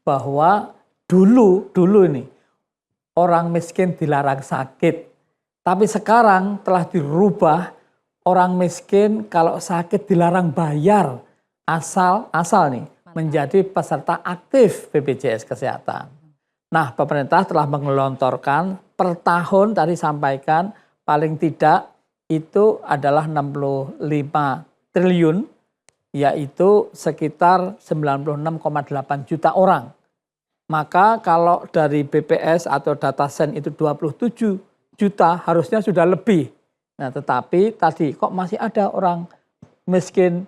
bahwa dulu ini orang miskin dilarang sakit. Tapi sekarang telah dirubah, orang miskin kalau sakit dilarang bayar asal nih menjadi peserta aktif BPJS Kesehatan. Nah, pemerintah telah menggelontorkan per tahun tadi sampaikan paling tidak itu adalah 65 triliun, yaitu sekitar 96,8 juta orang. Maka kalau dari BPS atau Datasen itu 27 juta harusnya sudah lebih. Nah, tetapi tadi kok masih ada orang miskin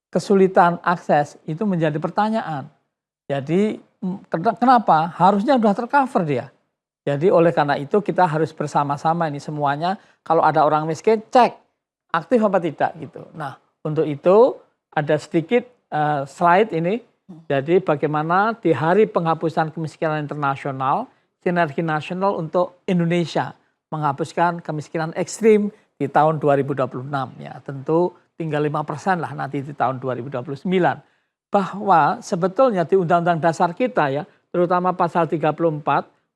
kesulitan akses, itu menjadi pertanyaan. Jadi kenapa? Harusnya sudah tercover dia. Jadi oleh karena itu kita harus bersama-sama ini semuanya, kalau ada orang miskin cek aktif apa tidak gitu. Nah, untuk itu ada sedikit slide ini. Jadi bagaimana di Hari Penghapusan Kemiskinan Internasional, sinergi nasional untuk Indonesia menghapuskan kemiskinan ekstrim di tahun 2026 ya, tentu tinggal 5% lah nanti di tahun 2029. Bahwa sebetulnya di Undang-Undang Dasar kita ya, terutama pasal 34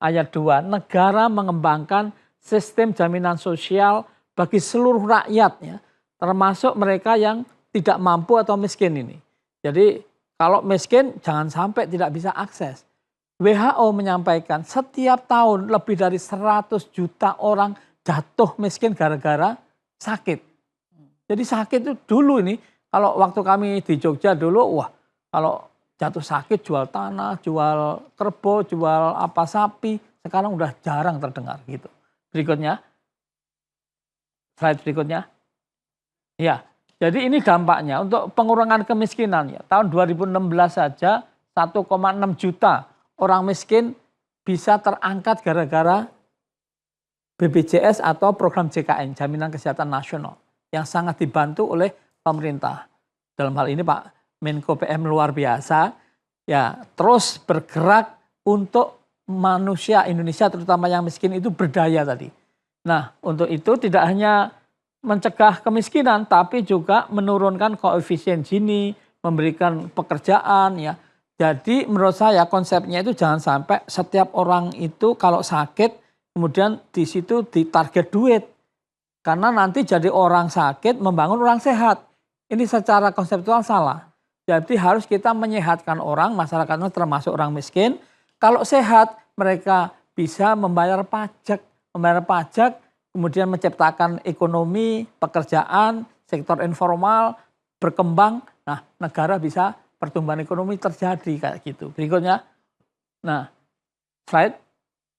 ayat 2, negara mengembangkan sistem jaminan sosial bagi seluruh rakyat ya, termasuk mereka yang tidak mampu atau miskin ini. Jadi kalau miskin jangan sampai tidak bisa akses. WHO menyampaikan setiap tahun lebih dari 100 juta orang jatuh miskin gara-gara sakit. Jadi sakit itu dulu ini, kalau waktu kami di Jogja dulu, wah kalau jatuh sakit jual tanah, jual kerbau, jual apa sapi, sekarang udah jarang terdengar gitu. Berikutnya, slide berikutnya. Ya, jadi ini dampaknya untuk pengurangan kemiskinan ya. Tahun 2016 saja 1,6 juta orang miskin bisa terangkat gara-gara BPJS atau program JKN, Jaminan Kesehatan Nasional, yang sangat dibantu oleh pemerintah. Dalam hal ini Pak Menko PM luar biasa, ya terus bergerak untuk manusia Indonesia terutama yang miskin itu berdaya tadi. Nah, untuk itu tidak hanya mencegah kemiskinan, tapi juga menurunkan koefisien Gini, memberikan pekerjaan ya. Jadi menurut saya konsepnya itu jangan sampai setiap orang itu kalau sakit kemudian di situ ditarget duit. Karena nanti jadi orang sakit membangun orang sehat. Ini secara konseptual salah. Jadi harus kita menyehatkan orang, masyarakatnya termasuk orang miskin. Kalau sehat mereka bisa membayar pajak. Membayar pajak kemudian menciptakan ekonomi, pekerjaan, sektor informal berkembang. Nah, negara bisa pertumbuhan ekonomi terjadi kayak gitu. Berikutnya, nah slide,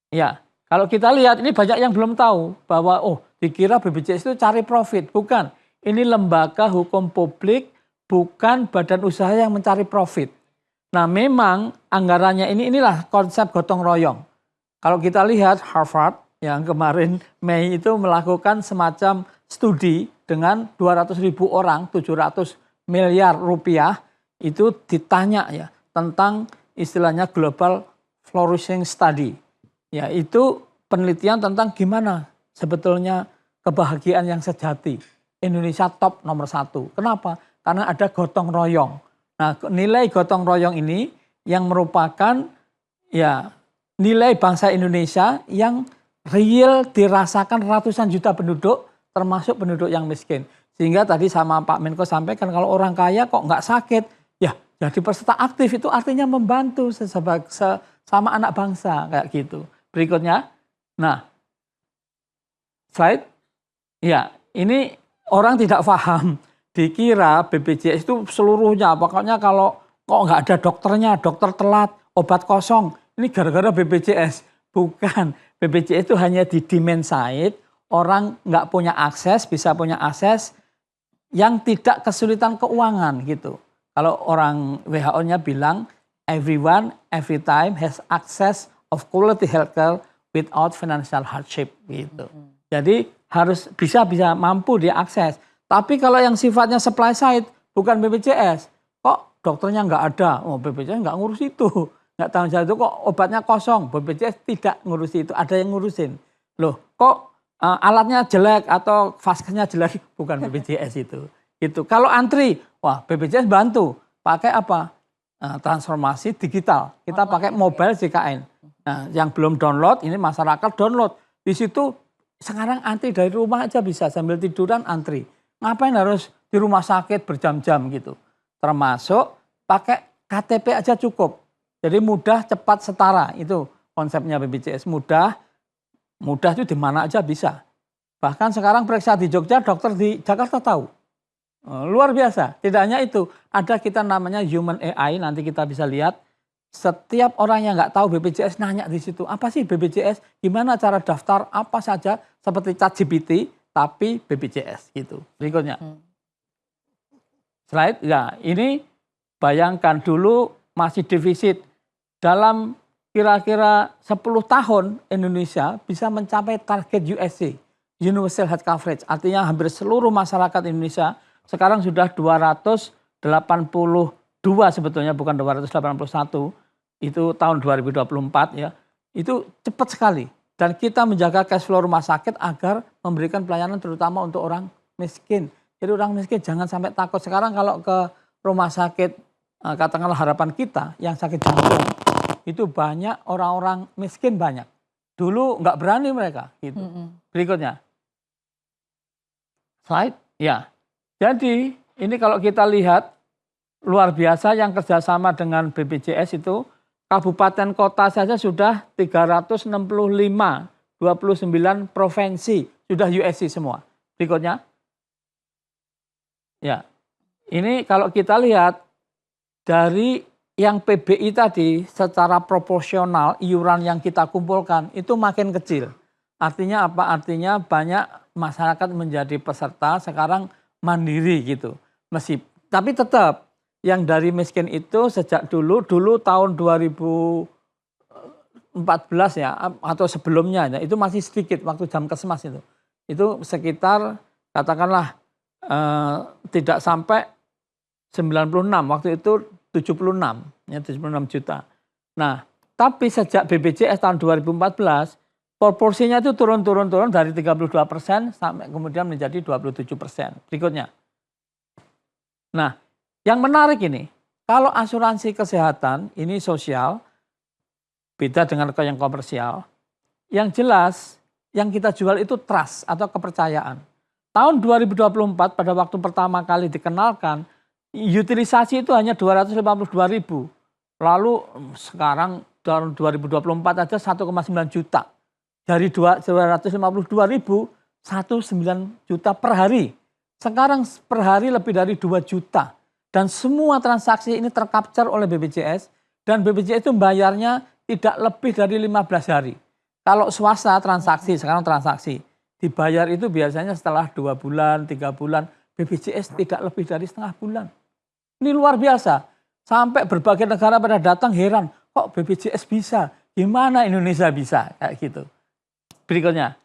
ya kalau kita lihat ini banyak yang belum tahu bahwa dikira BPJS itu cari profit, bukan. Ini lembaga hukum publik, bukan badan usaha yang mencari profit. Nah memang anggarannya inilah konsep gotong royong. Kalau kita lihat Harvard yang kemarin Mei itu melakukan semacam studi dengan 200.000 orang, 700 miliar rupiah, itu ditanya ya tentang istilahnya global flourishing study. Ya, itu penelitian tentang gimana sebetulnya kebahagiaan yang sejati. Indonesia top nomor 1. Kenapa? Karena ada gotong royong. Nah, nilai gotong royong ini yang merupakan ya nilai bangsa Indonesia yang real dirasakan ratusan juta penduduk, termasuk penduduk yang miskin. Sehingga tadi sama Pak Menko sampaikan kalau orang kaya kok nggak sakit, ya jadi peserta aktif itu artinya membantu sama anak bangsa kayak gitu. Berikutnya, nah slide, ya ini orang tidak paham, dikira BPJS itu seluruhnya, pokoknya kalau kok nggak ada dokternya, dokter telat, obat kosong, ini gara-gara BPJS. Bukan, BPJS itu hanya di demand side, orang nggak punya akses, bisa punya akses yang tidak kesulitan keuangan gitu. Kalau orang WHO-nya bilang, everyone, every time has access of quality healthcare without financial hardship gitu. Jadi harus bisa mampu diakses. Tapi kalau yang sifatnya supply side, bukan BPJS, kok dokternya nggak ada, BPJS nggak ngurus itu. Nggak tanggung jawab itu, kok obatnya kosong, BPJS tidak ngurusi itu, ada yang ngurusin. Loh, kok alatnya jelek atau vaskesnya jelek, bukan BPJS itu. Kalau antri, wah BPJS bantu, pakai apa? transformasi digital. Kita pakai mobile JKN. Nah, yang belum download ini masyarakat download. Di situ sekarang antri dari rumah aja bisa sambil tiduran antri. Ngapain harus di rumah sakit berjam-jam gitu. Termasuk pakai KTP aja cukup. Jadi mudah, cepat, setara. Itu konsepnya BPJS. Mudah itu di mana aja bisa. Bahkan sekarang periksa di Jogja, dokter di Jakarta tahu. Luar biasa. Tidak hanya itu, ada kita namanya Human AI, nanti kita bisa lihat. Setiap orang yang nggak tahu BPJS nanya di situ, apa sih BPJS? Gimana cara daftar? Apa saja? Seperti ChatGPT, tapi BPJS gitu. Berikutnya. Slide, ya ini bayangkan dulu masih defisit. Dalam kira-kira 10 tahun Indonesia bisa mencapai target USC, Universal Health Coverage. Artinya hampir seluruh masyarakat Indonesia sekarang sudah 282 sebetulnya, bukan 281. Itu tahun 2024 ya. Itu cepat sekali. Dan kita menjaga cash flow rumah sakit agar memberikan pelayanan terutama untuk orang miskin. Jadi orang miskin jangan sampai takut. Sekarang kalau ke rumah sakit, katakanlah harapan kita yang sakit jantung, itu banyak orang-orang miskin banyak. Dulu nggak berani mereka. Gitu. Berikutnya. Slide. Ya. Jadi ini kalau kita lihat luar biasa yang kerjasama dengan BPJS itu kabupaten kota saja sudah 365, 29 provinsi sudah USC semua. Berikutnya. Ya. Ini kalau kita lihat dari yang PBI tadi secara proporsional iuran yang kita kumpulkan itu makin kecil. Artinya apa? Artinya banyak masyarakat menjadi peserta sekarang mandiri gitu. Tapi tetap yang dari miskin itu sejak dulu tahun 2014 ya atau sebelumnya ya, itu masih sedikit waktu Jamkesmas itu. Itu sekitar katakanlah tidak sampai 96, waktu itu 76 juta. Nah, tapi sejak BPJS tahun 2014 proporsinya itu turun dari 32% sampai kemudian menjadi 27%. Berikutnya. Nah, yang menarik ini, kalau asuransi kesehatan ini sosial, beda dengan yang komersial, yang jelas yang kita jual itu trust atau kepercayaan. Tahun 2024 pada waktu pertama kali dikenalkan, utilisasi itu hanya 252.000. Lalu sekarang tahun 2024 aja 1,9 juta. Dari 252.000, 1,9 juta per hari. Sekarang per hari lebih dari 2 juta. Dan semua transaksi ini tercapture oleh BPJS. Dan BPJS itu membayarnya tidak lebih dari 15 hari. Kalau swasta transaksi, sekarang transaksi. Dibayar itu biasanya setelah 2 bulan, 3 bulan. BPJS tidak lebih dari setengah bulan. Ini luar biasa. Sampai berbagai negara pada datang heran. Kok BPJS bisa? Gimana Indonesia bisa? Kayak gitu. Berikutnya.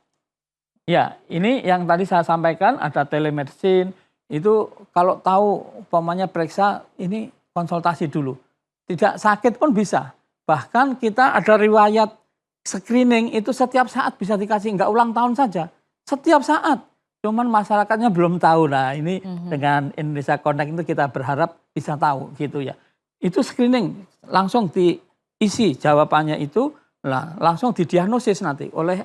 Ya, ini yang tadi saya sampaikan ada telemedicine. Itu kalau tahu umpamanya periksa ini konsultasi dulu. Tidak sakit pun bisa. Bahkan kita ada riwayat screening itu setiap saat bisa dikasih, nggak ulang tahun saja. Setiap saat. Cuman masyarakatnya belum tahu. Nah ini dengan Indonesia Connect itu kita berharap bisa tahu gitu ya. Itu screening langsung diisi jawabannya itu langsung didiagnosis nanti oleh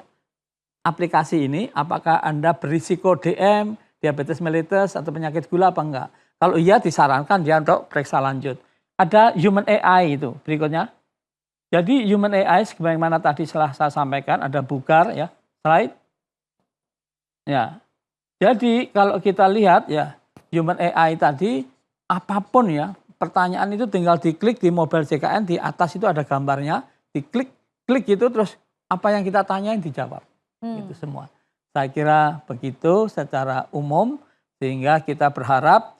aplikasi ini. Apakah Anda berisiko DM, diabetes mellitus atau penyakit gula apa enggak. Kalau iya disarankan dia untuk periksa lanjut. Ada Human AI itu berikutnya. Jadi Human AI sebagaimana tadi setelah saya sampaikan ada Bugar ya, slide. Ya. Jadi kalau kita lihat ya Human AI tadi apapun ya, pertanyaan itu tinggal diklik di mobile JKN, di atas itu ada gambarnya, diklik gitu terus apa yang kita tanyain dijawab. Itu semua. Saya kira begitu secara umum sehingga kita berharap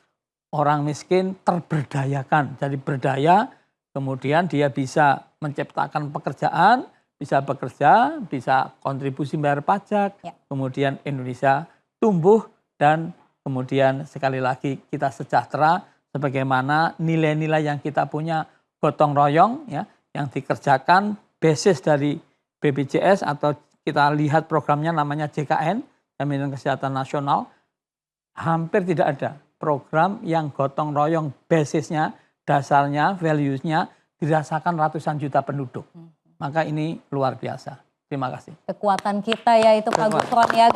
orang miskin terberdayakan. Jadi berdaya, kemudian dia bisa menciptakan pekerjaan, bisa bekerja, bisa kontribusi bayar pajak, kemudian Indonesia tumbuh dan kemudian sekali lagi kita sejahtera sebagaimana nilai-nilai yang kita punya gotong royong ya yang dikerjakan basis dari BPJS atau kita lihat programnya namanya JKN, Jaminan Kesehatan Nasional, hampir tidak ada program yang gotong royong basisnya dasarnya, values-nya dirasakan ratusan juta penduduk. Maka ini luar biasa. Terima kasih. Kekuatan kita ya itu Pak Gufron ya.